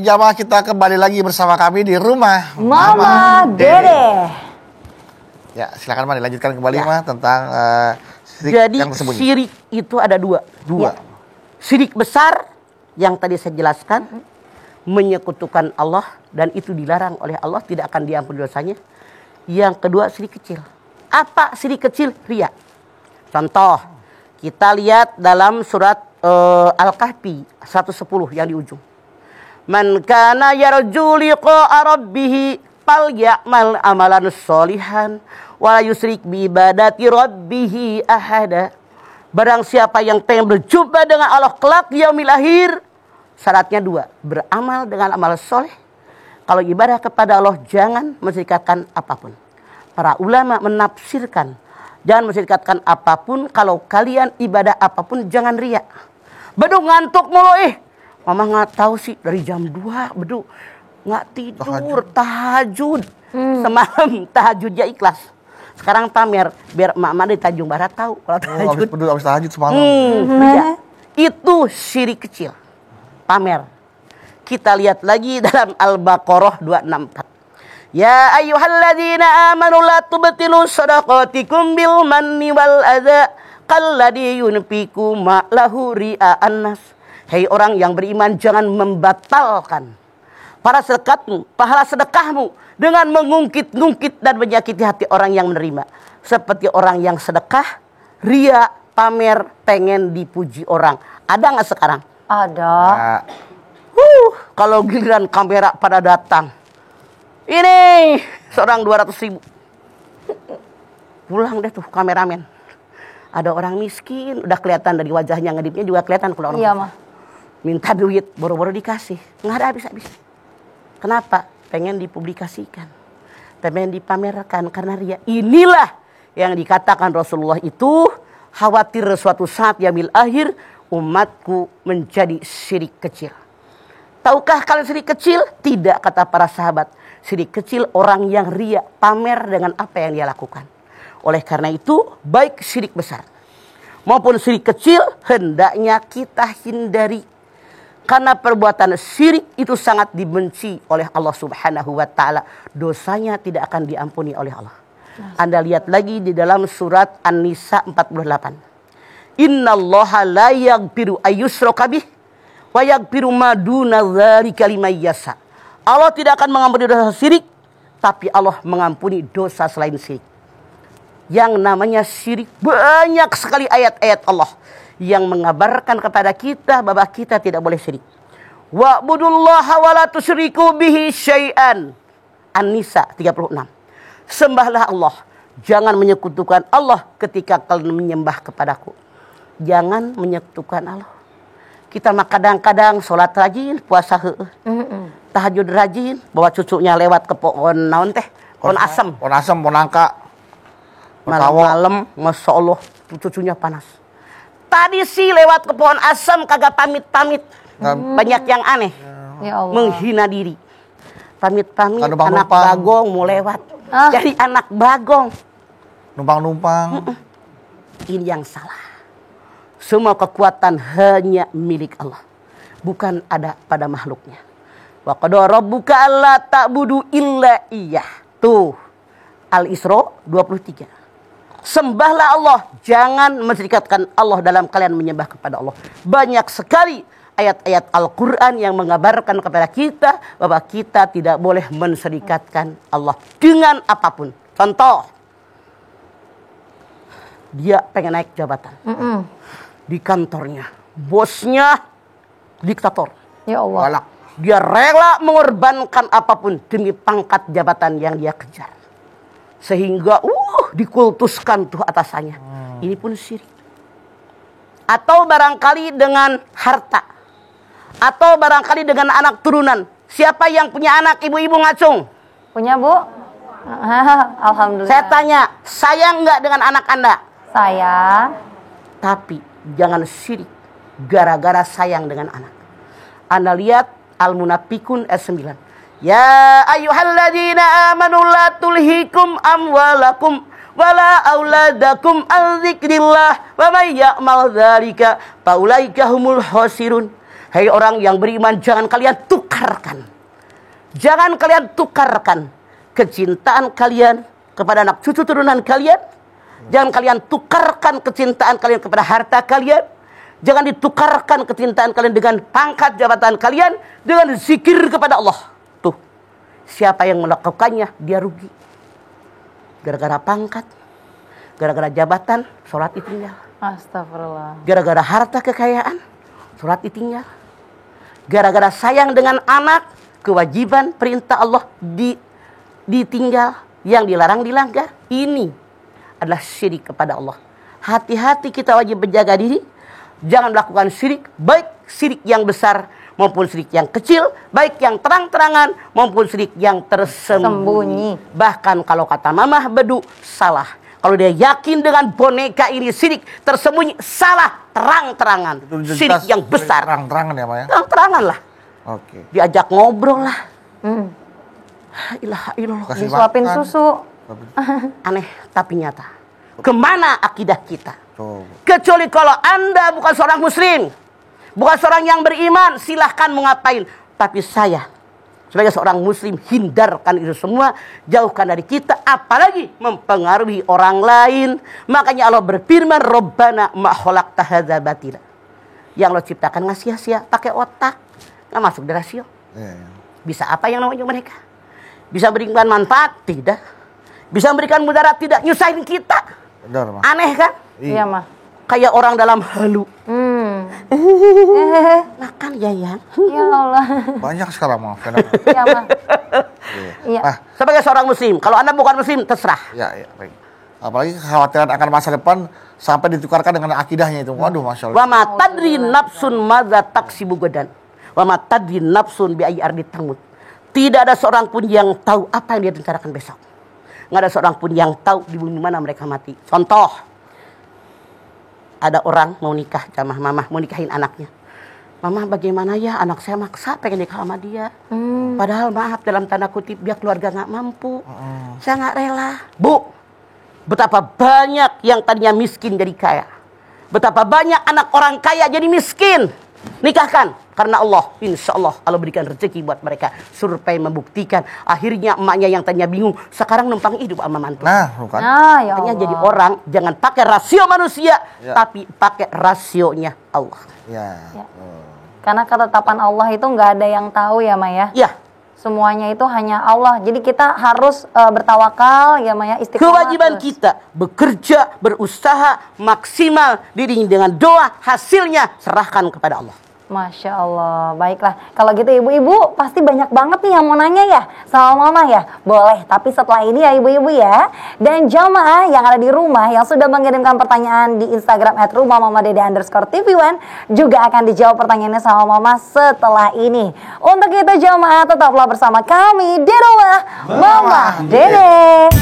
Jamaah, kita kembali lagi bersama kami di rumah Mama Dede. Ya, silakan Ma, dilanjutkan kembali Ma tentang syirik Jadi yang tersembunyi. syirik itu ada dua. Dua. Syirik besar yang tadi saya jelaskan, menyekutukan Allah dan itu dilarang oleh Allah, tidak akan diampuni dosanya. Yang kedua syirik kecil. Apa syirik kecil? Riya. Contoh, kita lihat dalam surat Al-Kahfi 110 yang di ujung. Man kana yarju liqa'a rabbih falyamal amalan sholihan wa la yusyrik bi ibadati rabbih ahada. Barang siapa yang pengen berjumpa dengan Allah kelak di yaumil akhir, syaratnya dua, beramal dengan amal soleh. Kalau ibadah kepada Allah jangan mensyirikatkan apapun. Para ulama menafsirkan, jangan mensyirikatkan apapun. Kalau kalian ibadah apapun jangan riya. Bedu ngantuk mulu Mama nggak tahu sih dari jam 2 bedu nggak tidur tahajud. Semalam tahajudnya ikhlas. Sekarang pamer biar mama di Tanjung Barat tahu kalau tahajud. Habis tahajud semalam. Ya. Itu syirik kecil. Pamer. Kita lihat lagi dalam Al-Baqarah 264. Ya ayyuhalladzina amanu la tubtilu shadaqatikum bil manni wal adza kalladzi yunfiqu ma lahu ria'an nas. Hei orang yang beriman, jangan membatalkan pahala sedekahmu dengan mengungkit-ungkit dan menyakiti hati orang yang menerima. Seperti orang yang sedekah, ria, pamer, pengen dipuji orang. Ada nggak sekarang? Ada. Kalau giliran kamera pada datang, ini seorang 200.000. Pulang deh tuh kameramen. Ada orang miskin, udah kelihatan dari wajahnya, ngedipnya juga kelihatan kalau orang. Iya mah. Minta duit, boro-boro dikasih. Nggak ada habis-habis. Kenapa? Pengen dipublikasikan. Pengen dipamerkan karena ria. Inilah yang dikatakan Rasulullah itu, khawatir suatu saat yaumil akhir, umatku menjadi syirik kecil. Tahukah kalian syirik kecil? Tidak, kata para sahabat. Syirik kecil orang yang ria, pamer dengan apa yang dia lakukan. Oleh karena itu, baik syirik besar maupun syirik kecil, hendaknya kita hindari. Karena perbuatan syirik itu sangat dibenci oleh Allah Subhanahu wa ta'ala. Dosanya tidak akan diampuni oleh Allah. Anda lihat lagi di dalam surat An-Nisa 48. Innallaha la yaghfiru ayyushraka bih wa yaghfiru ma duna dzalika liman yasha. Allah tidak akan mengampuni dosa syirik, tapi Allah mengampuni dosa selain syirik. Yang namanya syirik, banyak sekali ayat-ayat Allah yang mengabarkan kepada kita bahwa kita tidak boleh syirik. Wa'budullaha wa la tusyriku bihi syai'an. An-Nisa 36. Sembahlah Allah, jangan menyekutukan Allah ketika kalian menyembah kepadaku. Jangan menyekutukan Allah. Kita mah kadang-kadang sholat rajin, puasa tahajud rajin, bawa cucunya lewat ke pohon naon teh, pohon asem. Pohon asem, pohon nangka. Malam-malam, Masya Allah, cucunya panas. Tadi sih lewat ke pohon asam kagak pamit-pamit. Banyak yang aneh. Ya Allah. Menghina diri. Pamit-pamit anak numpang. bagong mau lewat. Jadi anak bagong. Numpang-numpang. Ini yang salah. Semua kekuatan hanya milik Allah. Bukan ada pada makhluknya. Wa qada rabbuka alla ta'budu illa iyyah. Tuh. Al-Isra 23. Sembahlah Allah, jangan mensyirikatkan Allah dalam kalian menyembah kepada Allah. Banyak sekali ayat-ayat Al-Quran yang mengabarkan kepada kita bahwa kita tidak boleh mensyirikatkan Allah dengan apapun. Contoh, dia pengen naik jabatan di kantornya, bosnya diktator. Ya Allah. Galak. Dia rela mengorbankan apapun demi pangkat jabatan yang dia kejar. Sehingga dikultuskan tuh atasannya. Ini pun syirik. Atau barangkali dengan harta. Atau barangkali dengan anak turunan. Siapa yang punya anak, ibu-ibu ngacung? Punya Bu? Alhamdulillah. Saya tanya, sayang nggak dengan anak Anda? Sayang. Tapi jangan syirik gara-gara sayang dengan anak. Anda lihat Al-Munafikun ayat 9. Ya ayyuhalladzina amanu la tulhikum amwalakum wala auladakum an dzikrillah wa may ya'mal dzalika faulaika humul khasirun. Hai orang yang beriman, jangan kalian tukarkan. Jangan kalian tukarkan kecintaan kalian kepada anak cucu turunan kalian. Jangan kalian tukarkan kecintaan kalian kepada harta kalian. Jangan ditukarkan kecintaan kalian dengan pangkat jabatan kalian, dengan zikir kepada Allah. Tuh, siapa yang melakukannya, dia rugi. Gara-gara pangkat, gara-gara jabatan, sholat ditinggal. Astagfirullah. Gara-gara harta kekayaan, sholat ditinggal. Gara-gara sayang dengan anak, kewajiban perintah Allah ditinggal. Yang dilarang dilanggar. Ini adalah syirik kepada Allah. Hati-hati, kita wajib menjaga diri. Jangan melakukan syirik, baik syirik yang besar maupun syirik yang kecil, baik yang terang-terangan maupun syirik yang tersembunyi. Bahkan kalau kata Mamah Bedu, salah. Kalau dia yakin dengan boneka ini syirik tersembunyi, salah terang-terangan. Syirik yang besar. Terang-terangan ya, Pak ya? Terang-terangan lah. Oke. Diajak ngobrol lah. Ilaha illallah. Disuapin susu. Aneh tapi nyata. Kemana akidah kita? Tuh. Kecuali kalau Anda bukan seorang muslim, bukan seorang yang beriman, silahkan mau ngapain. Tapi saya sebagai seorang muslim, hindarkan itu semua, jauhkan dari kita, apalagi mempengaruhi orang lain. Makanya Allah berfirman, Rabbana ma khalaqta hadza batila. Yang Allah ciptakan nggak sia-sia, pakai otak, nggak masuk di rasio. Bisa apa yang namanya mereka? Bisa berikan manfaat? Tidak. Bisa memberikan mudarat? Tidak. Nyusahin kita. Benar, Mah. Aneh kan? Iya, Mah. Kayak orang dalam halu. Makan ya. Ya Allah. Banyak sekarang, Mah. Iya, Mah. Iya. Sebagai seorang muslim, kalau Anda bukan muslim, terserah. Ya, baik. Apalagi kekhawatiran akan masa depan sampai ditukarkan dengan akidahnya itu. Waduh, Masya Allah. Wa ma tadri nafsun madza taksibu gadan. Wa ma tadri nafsun bi ayyi ardin tamut. Tidak ada seorang pun yang tahu apa yang dia rencanakan besok. Nggak ada seorang pun yang tahu di bumi mana mereka mati. Contoh, ada orang mau nikah sama Mamah, mau nikahin anaknya. Mamah, bagaimana ya, anak saya maksa pengen nikah sama dia. Padahal maaf, dalam tanda kutip, dia keluarga nggak mampu. Saya nggak rela. Bu, betapa banyak yang tadinya miskin jadi kaya. Betapa banyak anak orang kaya jadi miskin. Nikahkan. Karena Allah, insya Allah, Allah berikan rezeki buat mereka. Survei membuktikan. Akhirnya emaknya yang tadinya bingung, sekarang numpang hidup sama mantu. Nah, bukan. Ya Makanya Allah. jadi orang, jangan pakai rasio manusia, tapi pakai rasionya Allah. Ya. Karena ketetapan Allah itu nggak ada yang tahu ya, Maya. Ya, Semuanya itu hanya Allah. Jadi kita harus bertawakal ya, Maya. Istiqomah. kewajiban terus. kita bekerja, berusaha maksimal, diiringi dengan doa, hasilnya serahkan kepada Allah. Masya Allah, baiklah. Kalau gitu ibu-ibu pasti banyak banget nih yang mau nanya ya sama Mama ya. Boleh, tapi setelah ini ya ibu-ibu ya. Dan jamaah yang ada di rumah yang sudah mengirimkan pertanyaan di Instagram @rumahmamadede_tv1 juga akan dijawab pertanyaannya sama Mama setelah ini. Untuk itu jamaah tetaplah bersama kami di rumah Mama Dede.